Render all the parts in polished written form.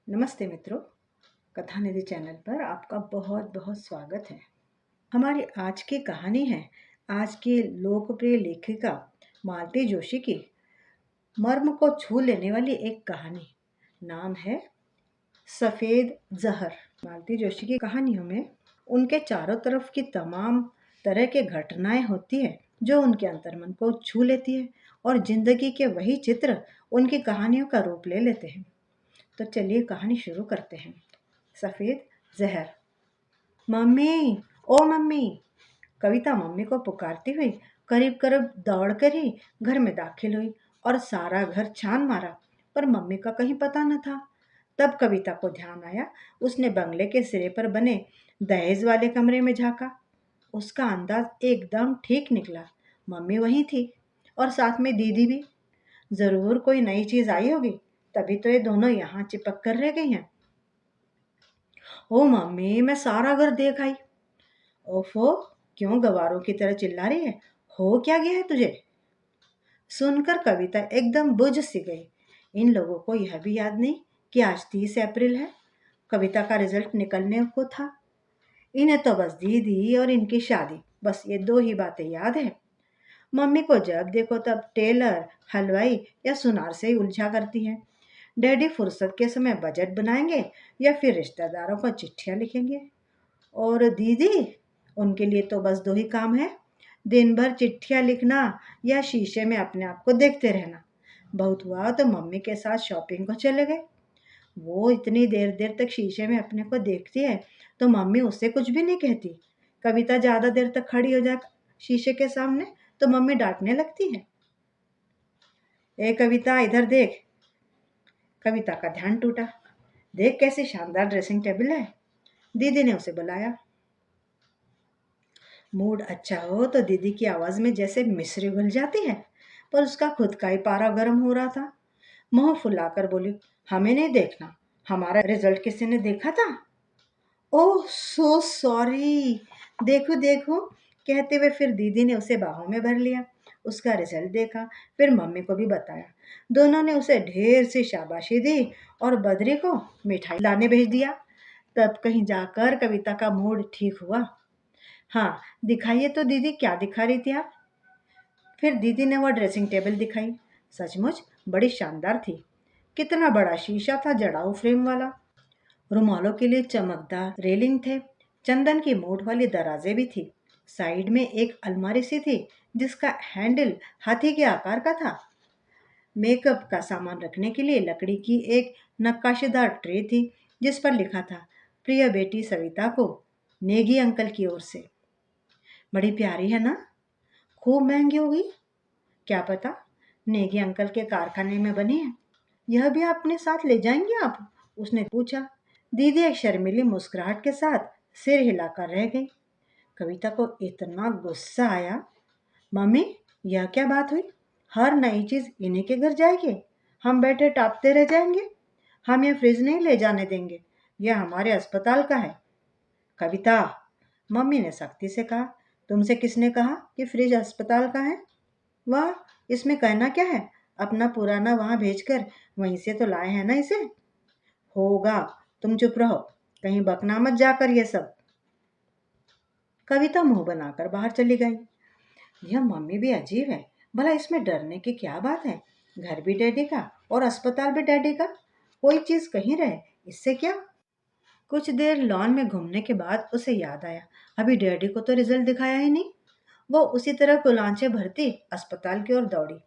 नमस्ते मित्रों, कथा निधि चैनल पर आपका बहुत बहुत स्वागत है। हमारी आज की कहानी है आज की लोकप्रिय लेखिका मालती जोशी की मर्म को छू लेने वाली एक कहानी। नाम है सफ़ेद जहर। मालती जोशी की कहानियों में उनके चारों तरफ की तमाम तरह के घटनाएं होती है जो उनके अंतर्मन को छू लेती है और जिंदगी के वही चित्र उनकी कहानियों का रूप ले लेते हैं। तो चलिए कहानी शुरू करते हैं। सफ़ेद जहर। मम्मी, ओ मम्मी! कविता मम्मी को पुकारती हुई करीब करीब दौड़कर ही घर में दाखिल हुई और सारा घर छान मारा, पर मम्मी का कहीं पता न था। तब कविता को ध्यान आया। उसने बंगले के सिरे पर बने दहेज वाले कमरे में झांका। उसका अंदाज एकदम ठीक निकला। मम्मी वहीं थी और साथ में दीदी भी। जरूर कोई नई चीज आई होगी, तभी तो ये दोनों यहाँ चिपक कर रह गई हैं। ओ मम्मी, मैं सारा घर देख आई। ओफो, क्यों गवारों की तरह चिल्ला रही है? हो क्या गया है तुझे? सुनकर कविता एकदम बुझ सी गई। इन लोगों को यह भी याद नहीं कि आज 30 अप्रैल है। कविता का रिजल्ट निकलने को था। इन्हें तो बस दीदी और इनकी शादी, बस ये दो ही बातें याद है। मम्मी को जब देखो तब टेलर, हलवाई या सुनार से ही उलझा करती है। डैडी फुर्सत के समय बजट बनाएंगे या फिर रिश्तेदारों को चिट्ठियां लिखेंगे। और दीदी, उनके लिए तो बस दो ही काम है, दिन भर चिट्ठियां लिखना या शीशे में अपने आप को देखते रहना। बहुत हुआ तो मम्मी के साथ शॉपिंग को चले गए। वो इतनी देर देर तक शीशे में अपने को देखती है तो मम्मी उससे कुछ भी नहीं कहती। कविता ज्यादा देर तक खड़ी हो जाए शीशे के सामने तो मम्मी डांटने लगती है। ए कविता, इधर देख। कविता का ध्यान टूटा। देख कैसी शानदार ड्रेसिंग टेबल है। दीदी ने उसे बुलाया। मूड अच्छा हो तो दीदी की आवाज में जैसे मिश्री घुल जाती है, पर उसका खुद का ही पारा गर्म हो रहा था। मुंह फुलाकर बोली, हमें नहीं देखना, हमारा रिजल्ट किसी ने देखा था? ओह सो सॉरी, देखो देखो, कहते हुए फिर दीदी ने उसे बाहों में भर लिया। उसका रिजल्ट देखा, फिर मम्मी को भी बताया। दोनों ने उसे ढेर सी शाबाशी दी और बद्री को मिठाई लाने भेज दिया। तब कहीं जाकर कविता का मूड ठीक हुआ। हाँ, दिखाइए तो दीदी, क्या दिखा रही थी आप? फिर दीदी ने वो ड्रेसिंग टेबल दिखाई। सचमुच बड़ी शानदार थी। कितना बड़ा शीशा था, जड़ाऊ फ्रेम वाला। रुमालों के लिए चमकदार रेलिंग थे। चंदन की मोट वाली दराजें भी थी। साइड में एक अलमारी सी थी जिसका हैंडल हाथी के आकार का था। मेकअप का सामान रखने के लिए लकड़ी की एक नक्काशीदार ट्रे थी जिस पर लिखा था, प्रिय बेटी सविता को, नेगी अंकल की ओर से। बड़ी प्यारी है ना? खूब महंगी होगी। क्या पता, नेगी अंकल के कारखाने में बनी है। यह भी अपने साथ ले जाएंगे आप? उसने पूछा। दीदी एक शर्मीली मुस्कुराहट के साथ सिर हिलाकर रह गई। कविता को इतना गुस्सा आया। मम्मी, यह क्या बात हुई? हर नई चीज इन्हीं के घर जाएगी? हम बैठे टापते रह जाएंगे? हम यह फ्रिज नहीं ले जाने देंगे। यह हमारे अस्पताल का है। कविता, मम्मी ने सख्ती से कहा। तुमसे किसने कहा कि फ्रिज अस्पताल का है? वाह, इसमें कहना क्या है? अपना पुराना वहां भेजकर वहीं से तो लाए हैं ना इसे। होगा, तुम चुप रहो, कहीं बकना मत जाकर ये सब। कविता मुंह बनाकर बाहर चली गई। यह मम्मी भी अजीब है। भला इसमें डरने की क्या बात है? घर भी डैडी का और अस्पताल भी डैडी का। कोई चीज कहीं रहे, इससे क्या? कुछ देर लॉन में घूमने के बाद उसे याद आया, अभी डैडी को तो रिजल्ट दिखाया ही नहीं। वो उसी तरह कुलांचे भरती अस्पताल की ओर दौड़ी।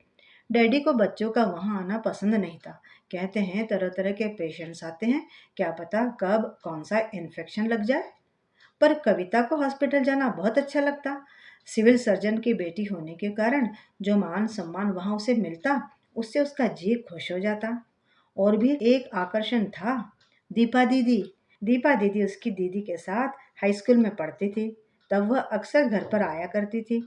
डैडी को बच्चों का वहां आना पसंद नहीं था। कहते हैं तरह तरह के पेशेंट्स आते हैं, क्या पता कब कौन सा इन्फेक्शन लग जाए। पर कविता को हॉस्पिटल जाना बहुत अच्छा लगता। सिविल सर्जन की बेटी होने के कारण जो मान सम्मान वहां उसे मिलता, उससे उसका जी खुश हो जाता। और भी एक आकर्षण था, दीपा दीदी। दीपा दीदी उसकी दीदी के साथ हाई स्कूल में पढ़ती थी। तब वह अक्सर घर पर आया करती थी।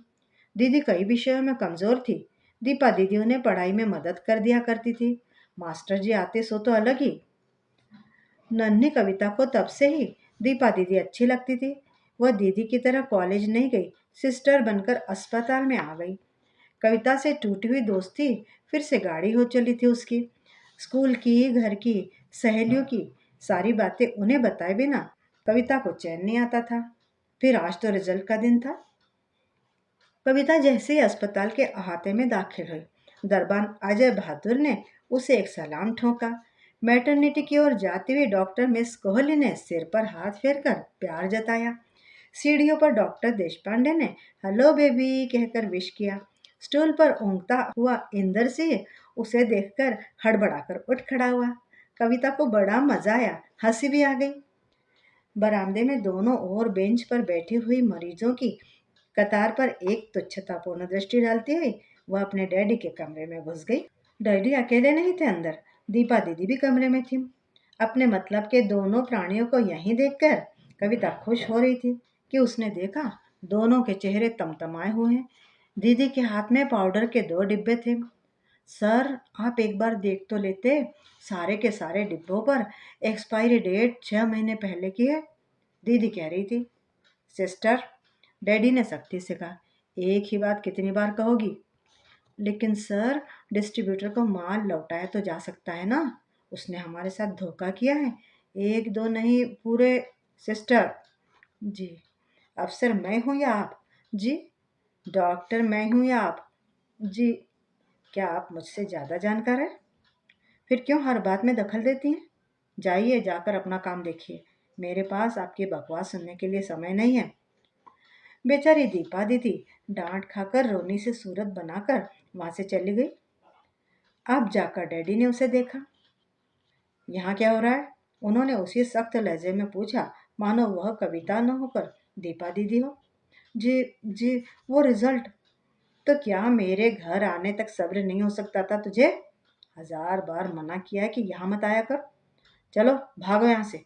दीदी कई विषयों में कमजोर थी। दीपा दीदी उन्हें पढ़ाई में मदद कर दिया करती थी। मास्टर जी आते सो तो अलग ही। नन्ही कविता को तब से ही दीपा दीदी अच्छी लगती थी। वह दीदी की तरह कॉलेज नहीं गई, सिस्टर बनकर अस्पताल में आ गई। कविता से टूटी हुई दोस्ती फिर से गाढ़ी हो चली थी उसकी। स्कूल की, घर की, सहेलियों की, सारी बातें उन्हें बताए बिना कविता को चैन नहीं आता था। फिर आज तो रिजल्ट का दिन था। कविता जैसे ही अस्पताल के अहाते में दाखिल हुई, दरबान अजय बहादुर ने उसे एक सलाम ठोका। मैटरनिटी की ओर जाते हुए डॉक्टर मिस कोहली ने सिर पर हाथ फेरकर प्यार जताया। सीढ़ियों पर डॉक्टर देशपांडे ने हेलो बेबी कहकर विश किया। स्टूल पर ऊँघता हुआ इंदर सिंह उसे देखकर हड़बड़ाकर उठ खड़ा हुआ। कविता को बड़ा मजा आया, हंसी भी आ गई। बरामदे में दोनों ओर बेंच पर बैठी हुई मरीजों की कतार पर एक तुच्छतापूर्ण दृष्टि डालती हुई वह अपने डैडी के कमरे में घुस गई। डैडी अकेले नहीं थे अंदर, दीपा दीदी भी कमरे में थी। अपने मतलब के दोनों प्राणियों को यहीं देखकर कविता खुश हो रही थी कि उसने देखा दोनों के चेहरे तमतमाए हुए हैं। दीदी के हाथ में पाउडर के 2 डिब्बे थे। सर, आप एक बार देख तो लेते, सारे के सारे डिब्बों पर एक्सपायरी डेट 6 महीने पहले की है, दीदी कह रही थी। सिस्टर, डैडी ने सख्ती से कहा, एक ही बात कितनी बार कहोगी? लेकिन सर, डिस्ट्रीब्यूटर को माल लौटाया तो जा सकता है ना, उसने हमारे साथ धोखा किया है, 1-2 नहीं पूरे। सिस्टर जी। अफसर मैं हूँ या आप? जी। डॉक्टर मैं हूँ या आप? जी। क्या आप मुझसे ज़्यादा जानकार हैं? फिर क्यों हर बात में दखल देती हैं? जाइए, जाकर अपना काम देखिए, मेरे पास आपकी बकवास सुनने के लिए समय नहीं है। बेचारी दीपा दीदी डांट खाकर रोनी से सूरत बनाकर वहां से चली गई। अब जाकर डैडी ने उसे देखा। यहाँ क्या हो रहा है? उन्होंने उसी सख्त लहजे में पूछा, मानो वह कविता न होकर दीपा दीदी हो। जी जी, वो रिजल्ट। तो क्या मेरे घर आने तक सब्र नहीं हो सकता था तुझे? 1000 बार मना किया है कि यहाँ मत आया कर। चलो भागो यहाँ से।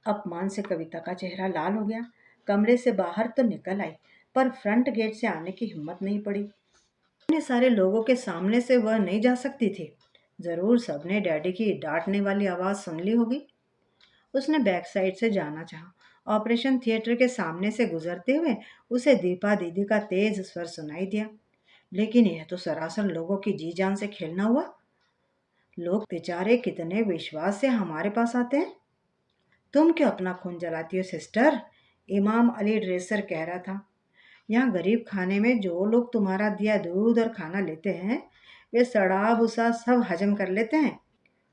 अपमान से कविता का चेहरा लाल हो गया। कमरे से बाहर तो निकल आई, पर फ्रंट गेट से आने की हिम्मत नहीं पड़ी। इतने सारे लोगों के सामने से वह नहीं जा सकती थी। जरूर सबने डैडी की डांटने वाली आवाज सुन ली होगी। उसने बैक साइड से जाना चाहा। ऑपरेशन थिएटर के सामने से गुजरते हुए उसे दीपा दीदी का तेज स्वर सुनाई दिया। लेकिन यह तो सरासर लोगों की जी जान से खेलना हुआ। लोग बेचारे कितने विश्वास से हमारे पास आते हैं। तुम क्यों अपना खून जलाती हो सिस्टर? इमाम अली ड्रेसर कह रहा था। यहाँ गरीब खाने में जो लोग तुम्हारा दिया दूध और खाना लेते हैं, वे सड़ा भूसा सब हजम कर लेते हैं,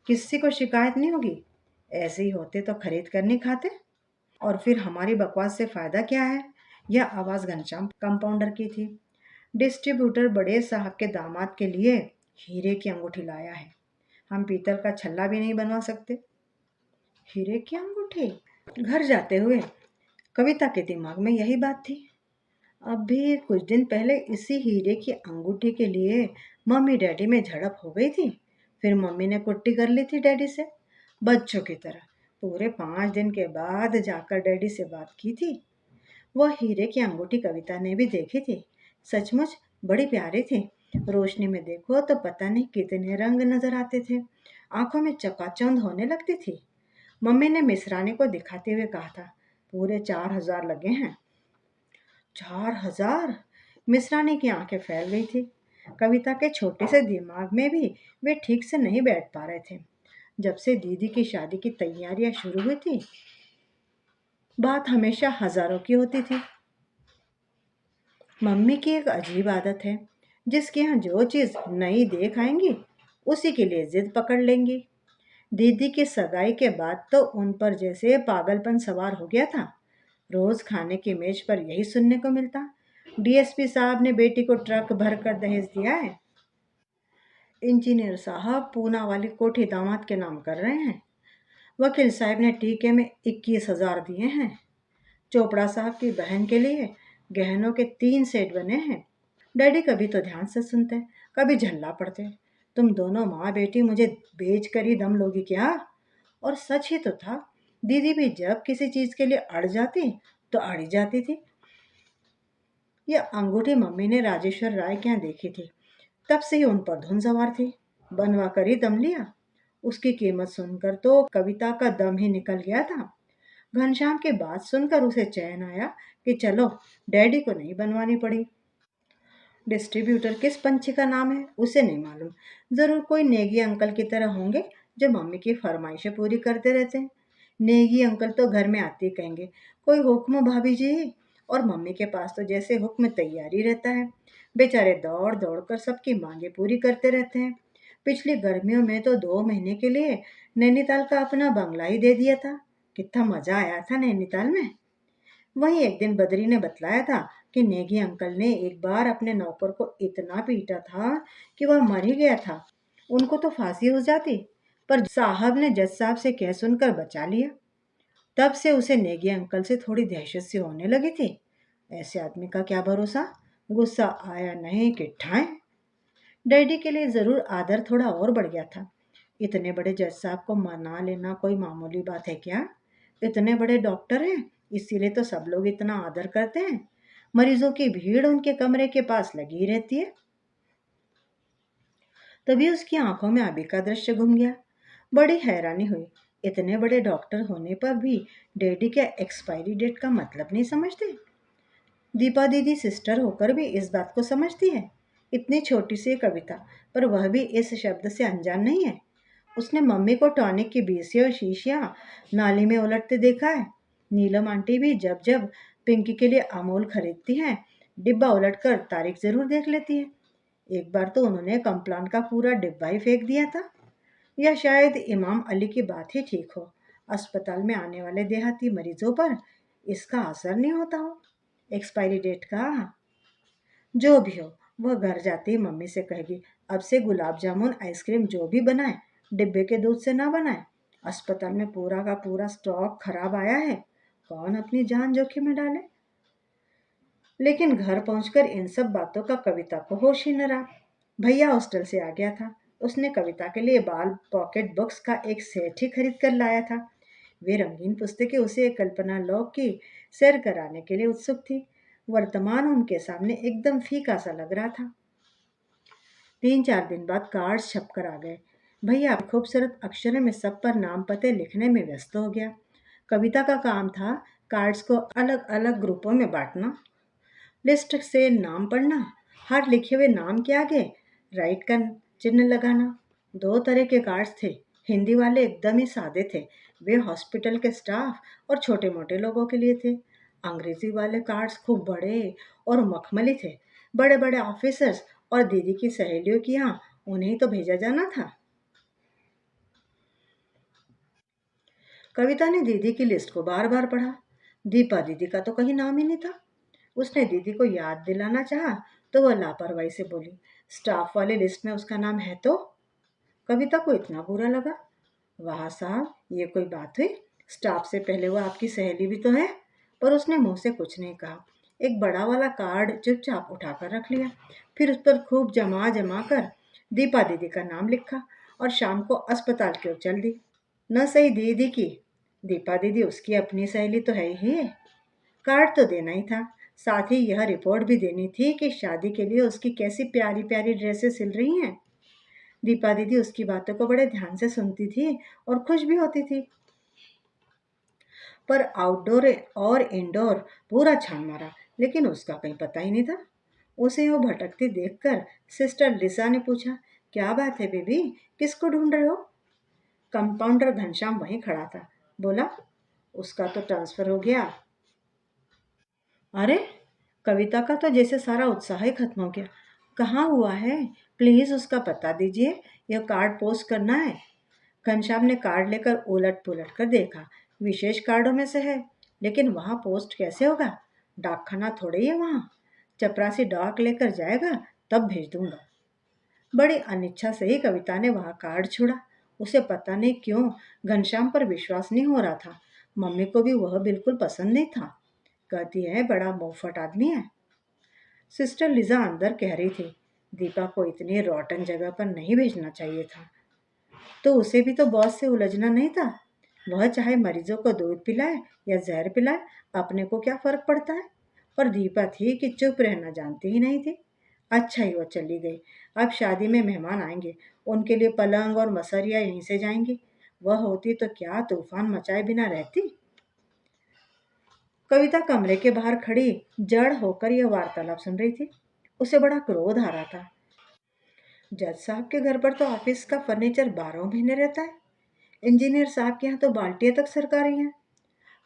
किसी को शिकायत नहीं होगी। ऐसे ही होते तो खरीद कर नहीं खाते। और फिर हमारी बकवास से फायदा क्या है? यह आवाज घनश्याम कंपाउंडर की थी। डिस्ट्रीब्यूटर बड़े साहब के दामाद के लिए हीरे की अंगूठी लाया है, हम पीतल का छल्ला भी नहीं बनवा सकते। हीरे की अंगूठी? घर जाते हुए कविता के दिमाग में यही बात थी। अभी कुछ दिन पहले इसी हीरे की अंगूठी के लिए मम्मी डैडी में झड़प हो गई थी। फिर मम्मी ने कुट्टी कर ली थी डैडी से, बच्चों की तरह। पूरे 5 दिन के बाद जाकर डैडी से बात की थी। वह हीरे की अंगूठी कविता ने भी देखी थी। सचमुच बड़ी प्यारी थी। रोशनी में देखो तो पता नहीं कितने रंग नजर आते थे। आंखों में चकाचौंध होने लगती थी। मम्मी ने मिसरानी को दिखाते हुए कहा था, पूरे 4000 लगे हैं। 4000? मिसरानी की आंखें फैल गई थी। कविता के छोटे से दिमाग में भी वे ठीक से नहीं बैठ पा रहे थे। जब से दीदी की शादी की तैयारियां शुरू हुई थी, बात हमेशा हजारों की होती थी। मम्मी की एक अजीब आदत है, जिसके यहाँ जो चीज नई देख आएंगी उसी के लिए जिद पकड़ लेंगी। दीदी की सगाई के बाद तो उन पर जैसे पागलपन सवार हो गया था। रोज खाने की मेज पर यही सुनने को मिलता, डीएसपी साहब ने बेटी को ट्रक भर कर दहेज दिया है। इंजीनियर साहब पूना वाली कोठी दामाद के नाम कर रहे हैं। वकील साहब ने टीके में 21,000 दिए हैं। चोपड़ा साहब की बहन के लिए गहनों के 3 सेट बने हैं। डैडी कभी तो ध्यान से सुनते, कभी झल्ला पड़ते। तुम दोनों माँ बेटी मुझे बेच कर ही दम लोगी क्या? और सच ही तो था। दीदी भी जब किसी चीज के लिए अड़ जाती तो अड़ी जाती थी। यह अंगूठी मम्मी ने राजेश्वर राय के यहाँ देखी थी, तब से ही उन पर धुन सवार थी। बनवा कर ही दम लिया। उसकी कीमत सुनकर तो कविता का दम ही निकल गया था। घनश्याम की बात सुनकर उसे चैन आया कि चलो, डैडी को नहीं बनवानी पड़ी। डिस्ट्रीब्यूटर किस पंछी का नाम है उसे नहीं मालूम। जरूर कोई नेगी अंकल की तरह होंगे जो मम्मी की फरमाइशें पूरी करते रहते हैं। नेगी अंकल तो घर में आते ही कहेंगे, कोई हुक्म भाभी जी, और मम्मी के पास तो जैसे हुक्म तैयारी रहता है। बेचारे दौड़ दौड़ कर सबकी मांगे पूरी करते रहते हैं। पिछली गर्मियों में तो 2 महीने के लिए नैनीताल का अपना बंगला ही दे दिया था। कितना मजा आया था नैनीताल में। वहीं एक दिन बद्री ने बतलाया था कि नेगी अंकल ने एक बार अपने नौकर को इतना पीटा था कि वह मर ही गया था। उनको तो फांसी हो जाती, पर साहब ने जज साहब से कह सुनकर बचा लिया। तब से उसे नेगी अंकल से थोड़ी दहशत सी होने लगी थी। ऐसे आदमी का क्या भरोसा। गुस्सा आया नहीं कि ठाए। डैडी के लिए जरूर आदर थोड़ा और बढ़ गया था। इतने बड़े जज साहब को मना लेना कोई मामूली बात है क्या। इतने बड़े डॉक्टर हैं, इसीलिए तो सब लोग इतना आदर करते हैं। मरीजों की भीड़ उनके कमरे के पास लगी रहती है। तभी उसकी आंखों में अभी का दृश्य घूम गया। बड़ी हैरानी हुई। इतने बड़े डॉक्टर होने पर भी डैडी क्या एक्सपायरी डेट का मतलब नहीं समझते। दीपा दीदी सिस्टर होकर भी इस बात को समझती है। इतनी छोटी सी कविता, पर वह भी इस शब्द से अनजान नहीं है। उसने मम्मी को टॉनिक की बीसी और शीशियां नाली में उलटते देखा है। नीलम आंटी भी जब जब पिंकी के लिए अमूल खरीदती हैं, डिब्बा उलटकर तारीख जरूर देख लेती है। एक बार तो उन्होंने कम्प्लान का पूरा डिब्बा ही फेंक दिया था। या शायद इमाम अली की बात ही ठीक हो। अस्पताल में आने वाले देहाती मरीजों पर इसका असर नहीं होता हो एक्सपायरी डेट का। जो भी हो, वह घर जाते ही मम्मी से कहेगी, अब से गुलाब जामुन आइसक्रीम जो भी बनाए डिब्बे के दूध से ना बनाए। अस्पताल में पूरा का पूरा स्टॉक खराब आया है, कौन अपनी जान जोखिम में डाले। लेकिन घर पहुंचकर इन सब बातों का कविता को होश ही न रहा। भैया हॉस्टल से आ गया था। उसने कविता के लिए बाल पॉकेट बुक्स का एक सेट ही खरीद कर लाया था। वे रंगीन पुस्तकें उसे कल्पना लॉक की सैर कराने के लिए उत्सुक थी। वर्तमान उनके सामने एकदम फीका सा लग रहा था। 3-4 दिन बाद कार्ड्स छपकर आ गए। भैया खूबसूरत अक्षरों में सब पर नाम पते लिखने में व्यस्त हो गया। कविता का काम था कार्ड्स को अलग अलग ग्रुपों में बांटना, लिस्ट से नाम पढ़ना, हर लिखे हुए नाम के आगे राइट का चिन्ह लगाना। 2 तरह के कार्ड्स थे। हिंदी वाले एकदम ही सादे थे, वे हॉस्पिटल के स्टाफ और छोटे मोटे लोगों के लिए थे। अंग्रेजी वाले कार्ड्स खूब बड़े और मखमली थे। बड़े बड़े ऑफिसर्स और दीदी की सहेलियों की यहाँ उन्हें तो भेजा जाना था। कविता ने दीदी की लिस्ट को बार बार पढ़ा। दीपा दीदी का तो कहीं नाम ही नहीं था। उसने दीदी को याद दिलाना चाहा तो वह लापरवाही से बोली, स्टाफ वाले लिस्ट में उसका नाम है तो। कविता को इतना बुरा लगा। वाह साहब, ये कोई बात हुई। स्टाफ से पहले वो आपकी सहेली भी तो है। पर उसने मुंह से कुछ नहीं कहा। एक बड़ा वाला कार्ड चुपचाप उठाकर रख लिया। फिर उस पर खूब जमा जमा कर दीपा दीदी का नाम लिखा और शाम को अस्पताल की ओर चल दी। न सही दीदी की, दीपा दीदी उसकी अपनी सहेली तो है ही। कार्ड तो देना ही था। साथ ही यह रिपोर्ट भी देनी थी कि शादी के लिए उसकी कैसी प्यारी प्यारी ड्रेसेस सिल रही हैं। दीपा दीदी उसकी बातों को बड़े ध्यान से सुनती थी और खुश भी होती थी। पर आउटडोर और इंडोर पूरा छान मारा, लेकिन उसका कहीं पता ही नहीं था। उसे वो भटकती देखकर सिस्टर लिसा ने पूछा, क्या बात है बेबी, किसको ढूंढ रहे हो। कंपाउंडर घनश्याम वहीं खड़ा था। बोला, उसका तो ट्रांसफर हो गया। अरे, कविता का तो जैसे सारा उत्साह ही खत्म हो गया। कहाँ हुआ है, प्लीज उसका पता दीजिए, यह कार्ड पोस्ट करना है। घनश्याम ने कार्ड लेकर उलट पुलट कर देखा। विशेष कार्डों में से है, लेकिन वहां पोस्ट कैसे होगा। डाकखाना थोड़े ही है वहां। चपरासी डाक लेकर जाएगा, तब भेज दूंगा। बड़ी अनिच्छा से ही कविता ने वहां कार्ड छोड़ा। उसे पता नहीं क्यों घनश्याम पर विश्वास नहीं हो रहा था। मम्मी को भी वह बिल्कुल पसंद नहीं था। कहती है बड़ा मुंहफट आदमी है। सिस्टर लिजा अंदर कह रही थी, दीपा को इतनी रॉटन जगह पर नहीं भेजना चाहिए था। तो उसे भी तो बॉस से उलझना नहीं था। वह चाहे मरीजों को दूध पिलाए या जहर पिलाए, अपने को क्या फर्क पड़ता है। पर दीपा थी कि चुप रहना जानती ही नहीं थी। अच्छा ही वो चली गई। अब शादी में मेहमान आएंगे, उनके लिए पलंग और मसरिया यहीं से जाएंगी। वह होती तो क्या तूफान मचाए बिना रहती। कविता कमरे के बाहर खड़ी जड़ होकर यह वार्तालाप सुन रही थी। उसे बड़ा क्रोध आ रहा था। जज साहब के घर पर तो ऑफिस का फर्नीचर 12 महीने रहता है। इंजीनियर साहब के यहाँ तो बाल्टियाँ तक सरकारी हैं।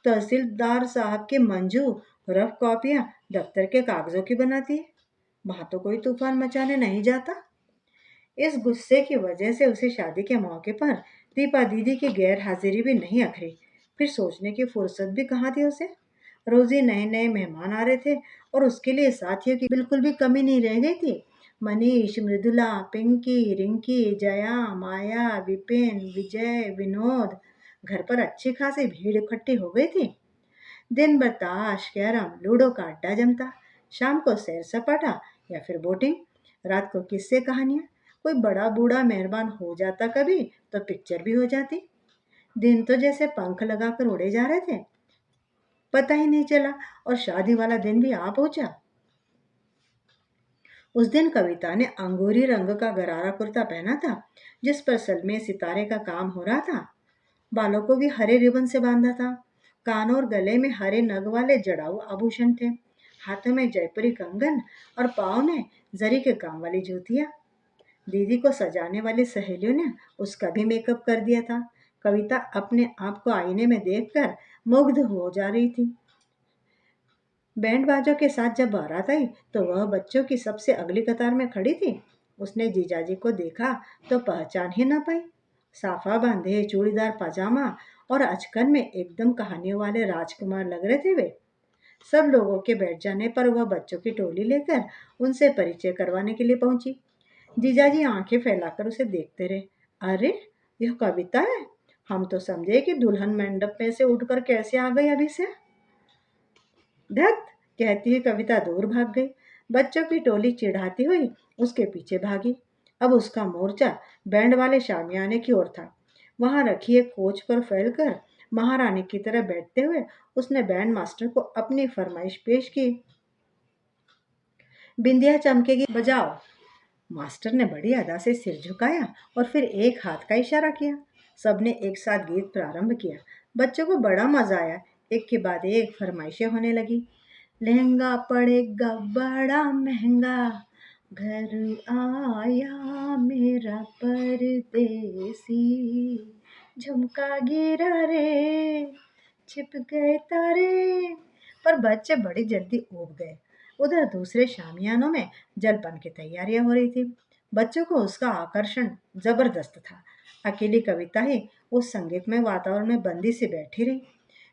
तहसीलदार साहब की मंजू रफ कॉपियाँ दफ्तर के कागजों की बनाती है। वहां तो कोई तूफान मचाने नहीं जाता। इस गुस्से की वजह से उसे शादी के मौके पर दीपा दीदी की गैर हाजिरी भी नहीं अखरी। फिर सोचने की फुर्सत भी कहाँ थी उसे। रोज ही नए नए मेहमान आ रहे थे और उसके लिए साथियों की बिल्कुल भी कमी नहीं रह गई थी। मनीष, मृदुला, पिंकी, रिंकी, जया, माया, विपिन, विजय, विनोद, घर पर अच्छी खासी भीड़ इकट्ठी हो गई थी। दिन भर ताश, कैरम, लूडो का अड्डा जमता। शाम को सैर सपाटा या फिर बोटिंग। रात को किस्से कहानियां। कोई बड़ा बूढ़ा मेहरबान हो जाता कभी तो पिक्चर भी हो जाती। दिन तो जैसे पंख लगाकर उड़े जा रहे थे, पता ही नहीं चला। और शादी वाला दिन भी आ पहुंचा। उस दिन कविता ने अंगूरी रंग का गरारा कुर्ता पहना था, जिस पर सलमे सितारे का काम हो रहा था। बालों को भी हरे रिबन से बांधा था। कानों और गले में हरे नग वाले जड़ाऊ आभूषण थे। हाथों में जयपुरी कंगन और पाँव में जरी के काम वाली जूतियां। दीदी को सजाने वाली सहेलियों ने उसका भी मेकअप कर दिया था। कविता अपने आप को आईने में देखकर मुग्ध हो जा रही थी। बैंड बाजों के साथ जब बारात आई तो वह बच्चों की सबसे अगली कतार में खड़ी थी। उसने जीजाजी को देखा तो पहचान ही ना पाई। साफा बांधे, चूड़ीदार पजामा और अचकन में एकदम कहानियों वाले राजकुमार लग रहे थे वे। सब लोगों के बैठ जाने पर वह बच्चों की टोली लेकर उनसे परिचय करवाने के लिए पहुंची। जीजाजी आंखें फैलाकर उसे देखते रहे। अरे, यह कविता है। हम तो समझे कि दुल्हन मंडप में से उठकर कैसे आ गई अभी से। धत, कहती हुई कविता दूर भाग गई। बच्चों की टोली चिढ़ाती हुई उसके पीछे भागी। अब उसका मोर्चा बैंड वाले शामियाने की ओर था। वहां रखी एक कोच पर फैलकर महारानी की तरह बैठते हुए उसने बैंड मास्टर को अपनी फरमाइश पेश की। बिंदिया चमकेगी, बजाओ। मास्टर ने बड़ी अदा से सिर झुकाया और फिर एक हाथ का इशारा किया। सबने एक साथ गीत प्रारंभ किया। बच्चों को बड़ा मजा आया। एक के बाद एक फरमाइशें होने लगी। लहंगा पड़ेगा बड़ा महंगा, घर आया मेरा परदेसी, झुमका गिरा रे, छिप गए तारे। पर बच्चे बड़ी जल्दी ऊब गए। उधर दूसरे शामियानों में जलपान की तैयारियां हो रही थी। बच्चों को उसका आकर्षण जबरदस्त था। अकेली कविता ही उस संगीतमय वातावरण में बंदी से बैठी रही।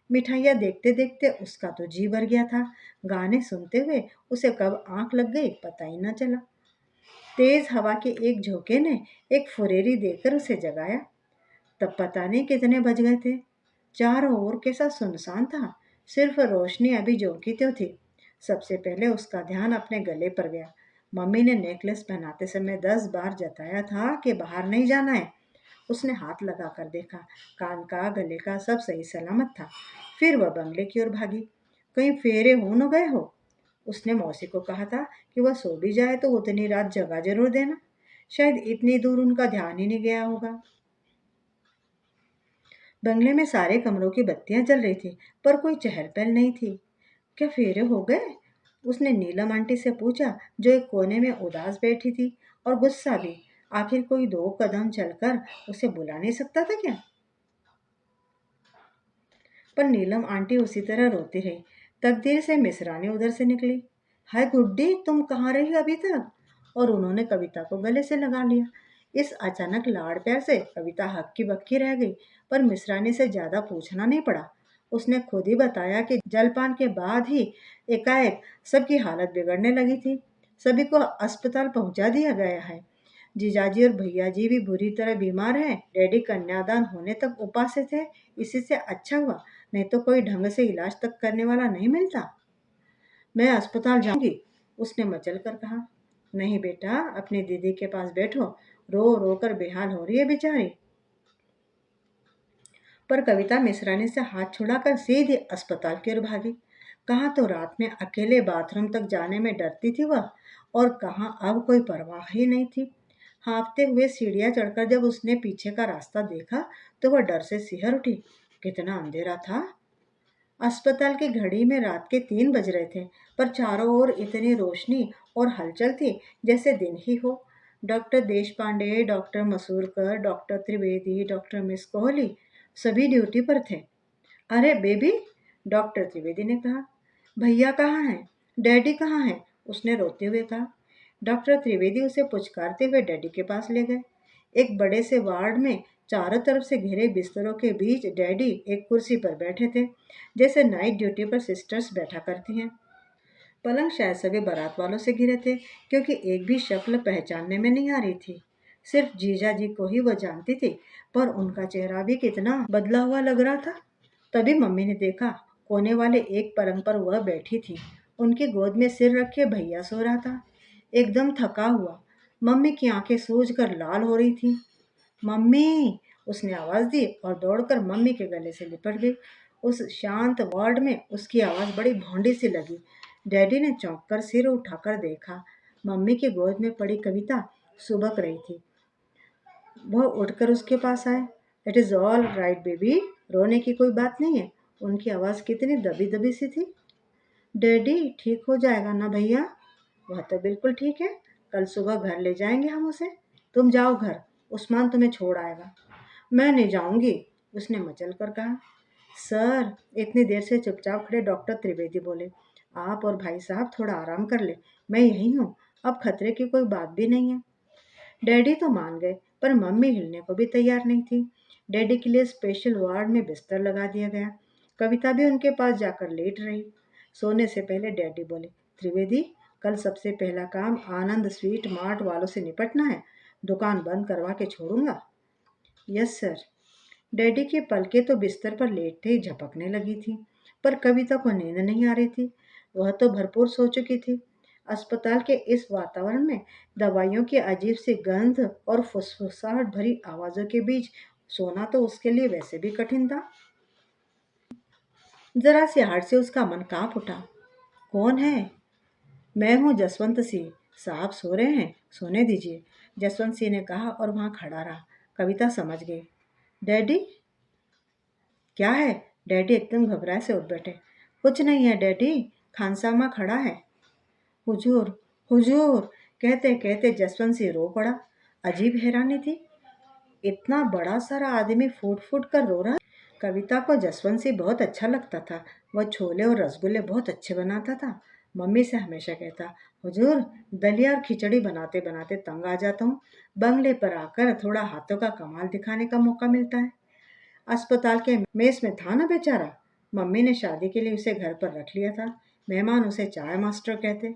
मिठाइयाँ देखते देखते उसका तो जी भर गया था। गाने सुनते हुए उसे कब आंख लग गई पता ही न चला। तेज हवा के एक झोंके ने एक फुरेरी देकर उसे जगाया। तब पता नहीं कितने बज गए थे। चारों ओर कैसा सुनसान था। सिर्फ रोशनी अभी झोंकी तो थी। सबसे पहले उसका ध्यान अपने गले पर गया। मम्मी ने नेकलेस पहनाते समय 10 बार जताया था कि बाहर नहीं जाना है। उसने हाथ लगा कर देखा। कान का, गले का सब सही सलामत था। फिर वह बंगले की ओर भागी। कहीं फेरे हो न गए हो। उसने मौसी को कहा था कि वह सो भी जाए तो उतनी रात जगा जरूर देना। शायद इतनी दूर उनका ध्यान ही नहीं गया होगा। बंगले में सारे कमरों की बत्तियां जल रही थी, पर कोई चहल पहल नहीं थी। क्या फेरे हो गए? उसने नीलम आंटी से पूछा, जो एक कोने में उदास बैठी थी और गुस्सा भी। आखिर कोई 2 कदम चलकर उसे बुला नहीं सकता था क्या? पर नीलम आंटी उसी तरह रोती रही। तकदीर से मिसरानी उधर से निकली। हाय गुड्डी, तुम कहाँ रही अभी तक? और उन्होंने कविता को गले से लगा लिया। इस अचानक लाड़ प्यार से कविता हक्की बक्की रह गई, पर मिसरानी से ज्यादा पूछना नहीं पड़ा। उसने खुद ही बताया कि जलपान के बाद ही एकाएक सबकी हालत बिगड़ने लगी थी। सभी को अस्पताल पहुंचा दिया गया है। जीजाजी और भैया जी भी बुरी तरह बीमार हैं। डैडी कन्यादान होने तक उपास से थे। इसी से अच्छा हुआ, नहीं तो कोई ढंग से इलाज तक करने वाला नहीं मिलता। मैं अस्पताल जाऊंगी, उसने मचल कर कहा। नहीं बेटा, अपनी दीदी के पास बैठो। रो रो कर बेहाल हो रही है बेचारी। पर कविता मिश्रानी से हाथ छुड़ाकर सीधे अस्पताल की ओर भागी। कहाँ तो रात में अकेले बाथरूम तक जाने में डरती थी वह, और कहाँ अब कोई परवाह ही नहीं थी। हाँफते हुए सीढ़ियां चढ़कर जब उसने पीछे का रास्ता देखा तो वह डर से सिहर उठी। कितना अंधेरा था। अस्पताल की घड़ी में रात के 3 बज रहे थे, पर चारों ओर इतनी रोशनी और हलचल थी जैसे दिन ही हो। Doctor Deshpande, doctor Masurkar, doctor Trivedi, doctor miss Kohli सभी ड्यूटी पर थे। अरे बेबी, डॉक्टर त्रिवेदी ने कहा। भैया कहाँ हैं? डैडी कहाँ हैं? उसने रोते हुए कहा। डॉक्टर त्रिवेदी उसे पुचकारते हुए डैडी के पास ले गए। एक बड़े से वार्ड में चारों तरफ से घिरे बिस्तरों के बीच डैडी एक कुर्सी पर बैठे थे, जैसे नाइट ड्यूटी पर सिस्टर्स बैठा करती हैं। पलंग शायद सभी बारात वालों से घिरे थे, क्योंकि एक भी शक्ल पहचानने में नहीं आ रही थी। सिर्फ जीजा जी को ही वो जानती थी, पर उनका चेहरा भी कितना बदला हुआ लग रहा था। तभी मम्मी ने देखा, कोने वाले एक पलंग पर वह बैठी थी। उनकी गोद में सिर रखे भैया सो रहा था, एकदम थका हुआ। मम्मी की आंखें सूज कर लाल हो रही थी। मम्मी, उसने आवाज दी और दौड़कर मम्मी के गले से लिपट गई। उस शांत वार्ड में उसकी आवाज बड़ी भौंडी सी लगी। डैडी ने चौंक कर सिर उठाकर देखा। मम्मी की गोद में पड़ी कविता सुबक रही थी। वह उठकर उसके पास आए। It is all right baby, रोने की कोई बात नहीं है। उनकी आवाज कितनी दबी दबी सी थी। डैडी, ठीक हो जाएगा ना भैया? वह तो बिल्कुल ठीक है। कल सुबह घर ले जाएंगे हम उसे। तुम जाओ घर, उस्मान तुम्हें छोड़ आएगा। मैं नहीं जाऊंगी, उसने मचल कर कहा। सर, इतनी देर से चुपचाप खड़े डॉक्टर त्रिवेदी बोले। आप और भाई साहब थोड़ा आराम कर ले, मैं यहीं हूँ। अब खतरे की कोई बात भी नहीं है। डैडी तो मान गए, पर मम्मी हिलने को भी तैयार नहीं थी। डैडी के लिए स्पेशल वार्ड में बिस्तर लगा दिया गया। कविता भी उनके पास जाकर लेट रही। सोने से पहले डैडी बोले, त्रिवेदी, कल सबसे पहला काम आनंद स्वीट मार्ट वालों से निपटना है। दुकान बंद करवा के छोड़ूंगा। Yes sir. डैडी की पलकें तो बिस्तर पर लेटते ही झपकने लगी थी, पर कविता को नींद नहीं आ रही थी। वह तो भरपूर सो चुकी थी। अस्पताल के इस वातावरण में दवाइयों की अजीब सी गंध और फुसफुसाहट भरी आवाजों के बीच सोना तो उसके लिए वैसे भी कठिन था। जरा सी आहट से उसका मन कांप उठा। कौन है? मैं हूँ जसवंत सिंह। साहब सो रहे हैं, सोने दीजिए, जसवंत सिंह ने कहा और वहां खड़ा रहा। कविता समझ गई। डैडी? क्या है? डैडी एकदम घबराए से उठ बैठे। कुछ नहीं है डैडी, खानसामा खड़ा है। हुजूर, हुजूर, कहते कहते जसवंत सिंह रो पड़ा। अजीब हैरानी थी, इतना बड़ा सारा आदमी फूट फूट कर रो रहा। कविता को जसवंत सिंह बहुत अच्छा लगता था। वह छोले और रसगुल्ले बहुत अच्छे बनाता था। मम्मी से हमेशा कहता, हुजूर, दलिया और खिचड़ी बनाते बनाते तंग आ जाता हूँ। बंगले पर आकर थोड़ा हाथों का कमाल दिखाने का मौका मिलता है। अस्पताल के मेस में था ना बेचारा। मम्मी ने शादी के लिए उसे घर पर रख लिया था। मेहमान उसे चाय मास्टर कहते।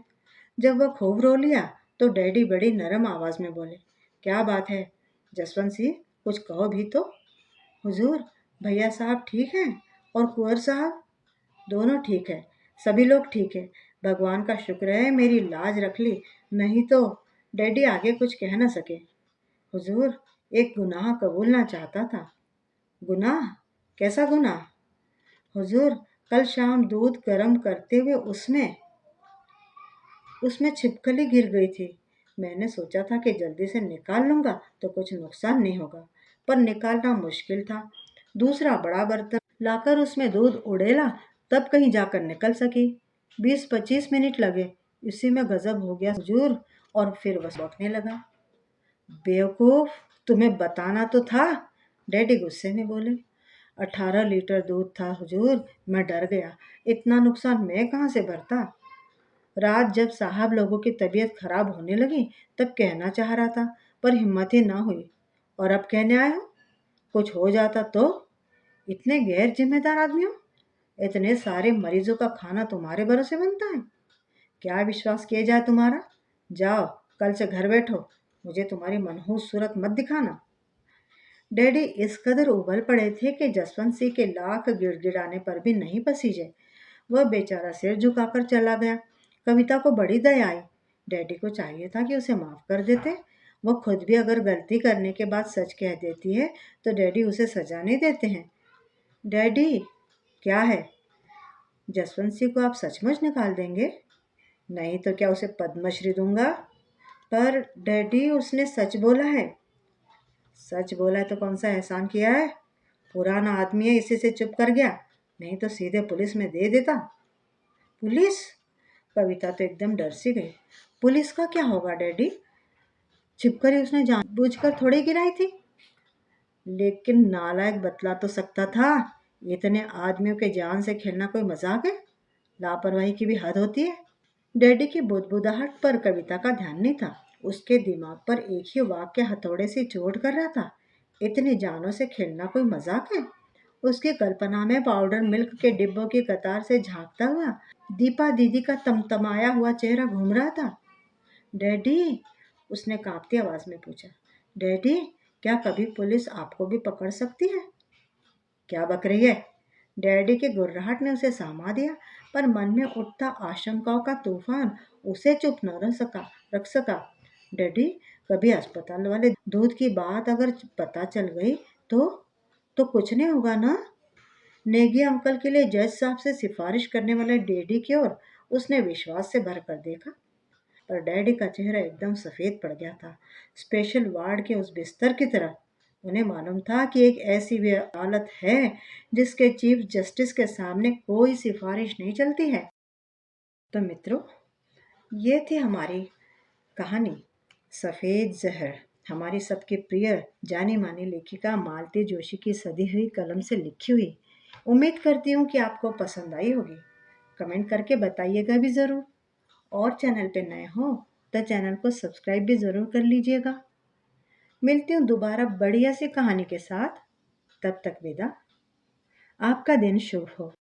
जब वह खूब रो लिया तो डैडी बड़ी नरम आवाज में बोले, क्या बात है जसवंत सिंह, कुछ कहो भी तो। हुजूर, भैया साहब ठीक हैं और कुंवर साहब? दोनों ठीक है, सभी लोग ठीक है। भगवान का शुक्र है मेरी लाज रख ली, नहीं तो। डैडी आगे कुछ कह न सके। हुजूर, एक गुनाह कबूलना चाहता था। गुनाह? कैसा गुनाह? हुजूर, कल शाम दूध गर्म करते हुए उसमें उसमें छिपकली गिर गई थी। मैंने सोचा था कि जल्दी से निकाल लूंगा तो कुछ नुकसान नहीं होगा, पर निकालना मुश्किल था। दूसरा बड़ा बर्तन लाकर उसमें दूध उड़ेला, तब कहीं जाकर निकल सकी। 20-25 मिनट लगे, इसी में गजब हो गया हुजूर। और फिर वह बकने लगा। बेवकूफ, तुम्हें बताना तो था, डैडी गुस्से में बोले। 18 लीटर दूध था हुजूर, मैं डर गया। इतना नुकसान मैं कहाँ से भरता। रात जब साहब लोगों की तबीयत खराब होने लगी तब कहना चाह रहा था, पर हिम्मत ही ना हुई। और अब कहने आया हूँ, कुछ हो जाता तो। इतने गैर जिम्मेदार आदमी हो। इतने सारे मरीजों का खाना तुम्हारे भरोसे बनता है। क्या विश्वास किया जाए तुम्हारा। जाओ, कल से घर बैठो, मुझे तुम्हारी मनहूस सूरत मत दिखाना। डैडी इस कदर उबल पड़े थे कि जसवंत सिंह के लाख गिड़गिड़ाने पर भी नहीं पसीजे। वह बेचारा सिर झुकाकर चला गया। कविता को बड़ी दया आई। डैडी को चाहिए था कि उसे माफ कर देते। वह खुद भी अगर गलती करने के बाद सच कह देती है तो डैडी उसे सजा नहीं देते हैं। डैडी, क्या है? जसवंत सिंह को आप सचमुच निकाल देंगे? नहीं तो क्या उसे पद्मश्री दूंगा। पर डैडी, उसने सच बोला है। सच बोला है तो कौन सा एहसान किया है। पुराना आदमी है, इसी से चुप कर गया, नहीं तो सीधे पुलिस में दे देता। पुलिस? कविता तो एकदम डर सी गई। पुलिस का क्या होगा डैडी? छिपकर ही उसने जानबूझकर थोड़ी गिराई थी। लेकिन नालायक बतला तो सकता था। इतने आदमियों के जान से खेलना कोई मजाक है? लापरवाही की भी हद होती है। डैडी की बुदबुदाहट पर कविता का ध्यान नहीं था। उसके दिमाग पर एक ही वाक्य हथौड़े से चोट कर रहा था। इतनी जानों से खेलना कोई मजाक है? उसकी कल्पना में पाउडर मिल्क के डिब्बों की कतार से झांकता हुआ दीपा दीदी का तमतमाया हुआ चेहरा घूम रहा था। डैडी, उसने कांपती आवाज में पूछा, डैडी, क्या कभी पुलिस आपको भी पकड़ सकती है? क्या बक रही है? डैडी की गुर्राहट ने उसे सहमा दिया, पर मन में उठता आशंकाओं का तूफान उसे चुप न रख सका। डैडी, कभी अस्पताल वाले दूध की बात अगर पता चल गई तो कुछ नहीं होगा ना? नेगी अंकल के लिए जज साहब से सिफारिश करने वाले डैडी की ओर उसने विश्वास से भर कर देखा, पर डैडी का चेहरा एकदम सफेद पड़ गया था, स्पेशल वार्ड के उस बिस्तर की तरह। उन्हें मालूम था कि एक ऐसी भी अदालत है जिसके चीफ जस्टिस के सामने कोई सिफारिश नहीं चलती है। तो मित्रों, ये थी हमारी कहानी सफेद जहर, हमारी सबकी प्रिय जानी मानी लेखिका मालती जोशी की सदी हुई कलम से लिखी हुई। उम्मीद करती हूँ कि आपको पसंद आई होगी। कमेंट करके बताइएगा भी ज़रूर। और चैनल पे नए हो तो चैनल को सब्सक्राइब भी ज़रूर कर लीजिएगा। मिलती हूँ दोबारा बढ़िया सी कहानी के साथ। तब तक विदा। आपका दिन शुभ हो।